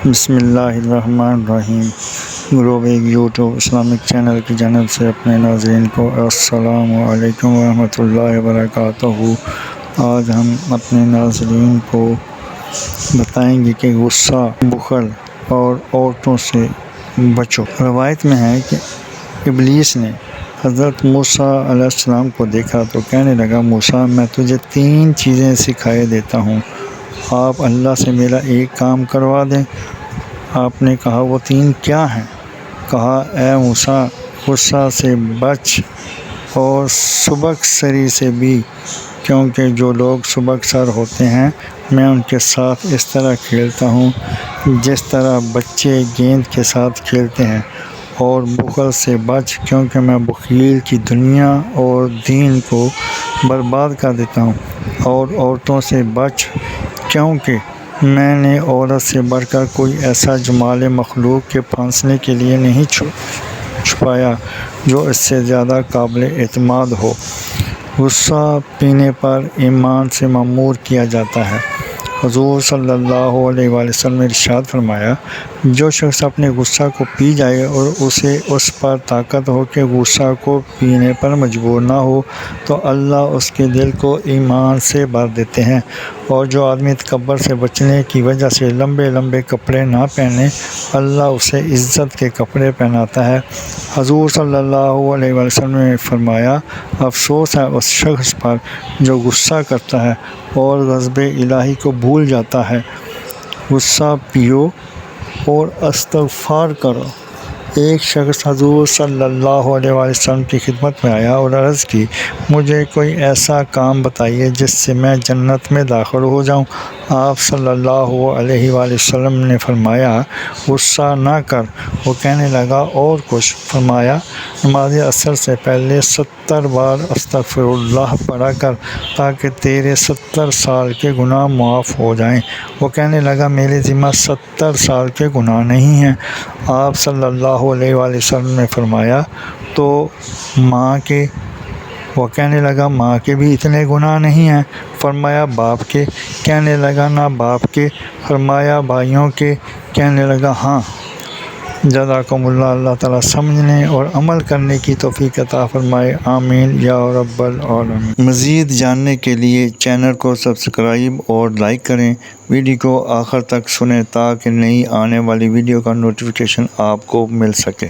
بسم اللہ الرحمن الرحیم۔ گروب یوٹیوب اسلامک چینل کی جانب سے اپنے ناظرین کو السلام علیکم ورحمۃ اللہ وبرکاتہ۔ آج ہم اپنے ناظرین کو بتائیں گے کہ غصہ، بخل اور عورتوں سے بچو۔ روایت میں ہے کہ ابلیس نے حضرت موسیٰ علیہ السلام کو دیکھا تو کہنے لگا، موسیٰ میں تجھے 3 چیزیں سکھائے دیتا ہوں، آپ اللہ سے میرا ایک کام کروا دیں۔ آپ نے کہا وہ 3 کیا ہیں؟ کہا، اے موسیٰ، غصہ سے بچ اور سبک سری سے بھی، کیونکہ جو لوگ سبک سر ہوتے ہیں میں ان کے ساتھ اس طرح کھیلتا ہوں جس طرح بچے گیند کے ساتھ کھیلتے ہیں۔ اور بخل سے بچ، کیونکہ میں بخیل کی دنیا اور دین کو برباد کر دیتا ہوں۔ اور عورتوں سے بچ، کیونکہ میں نے عورت سے بڑھ کر کوئی ایسا جمال مخلوق کے پھانسنے کے لیے نہیں چھپایا جو اس سے زیادہ قابل اعتماد ہو۔ غصہ پینے پر ایمان سے معمور کیا جاتا ہے۔ حضور صلی اللہ علیہ وآلہ وسلم نے ارشاد فرمایا، جو شخص اپنے غصہ کو پی جائے اور اسے اس پر طاقت ہو کہ غصہ کو پینے پر مجبور نہ ہو تو اللہ اس کے دل کو ایمان سے بھر دیتے ہیں۔ اور جو آدمی تکبر سے بچنے کی وجہ سے لمبے لمبے کپڑے نہ پہنے، اللہ اسے عزت کے کپڑے پہناتا ہے۔ حضور صلی اللہ علیہ وآلہ وسلم نے فرمایا، افسوس ہے اس شخص پر جو غصہ کرتا ہے اور غضب الہی کو بھول جاتا ہے۔ غصہ پیو اور استغفار کرو۔ ایک شخص حضور صلی اللہ علیہ وآلہ وسلم کی خدمت میں آیا اور عرض کی، مجھے کوئی ایسا کام بتائیے جس سے میں جنت میں داخل ہو جاؤں۔ آپ صلی اللہ علیہ وآلہ وسلم نے فرمایا، غصہ نہ کر۔ وہ کہنے لگا، اور کچھ؟ فرمایا، نماز عصر سے پہلے 70 بار استغفر اللہ پڑھا کر تاکہ تیرے 70 سال کے گناہ معاف ہو جائیں۔ وہ کہنے لگا، میرے ذمہ 70 سال کے گناہ نہیں ہیں۔ آپ صلی اللہ علیہ وآلہ وسلم نے فرمایا، تو ماں کے؟ وہ کہنے لگا، ماں کے بھی اتنے گناہ نہیں ہیں۔ فرمایا، باپ کے؟ کہنے لگا، نہ باپ کے۔ فرمایا، بھائیوں کے؟ کہنے لگا، ہاں۔ جزاکم اللہ۔ اللہ تعالیٰ سمجھنے اور عمل کرنے کی توفیق عطا فرمائے، آمین یا رب العالمین۔ مزید جاننے کے لیے چینل کو سبسکرائب اور لائک کریں، ویڈیو کو آخر تک سنیں تاکہ نئی آنے والی ویڈیو کا نوٹیفیکیشن آپ کو مل سکے۔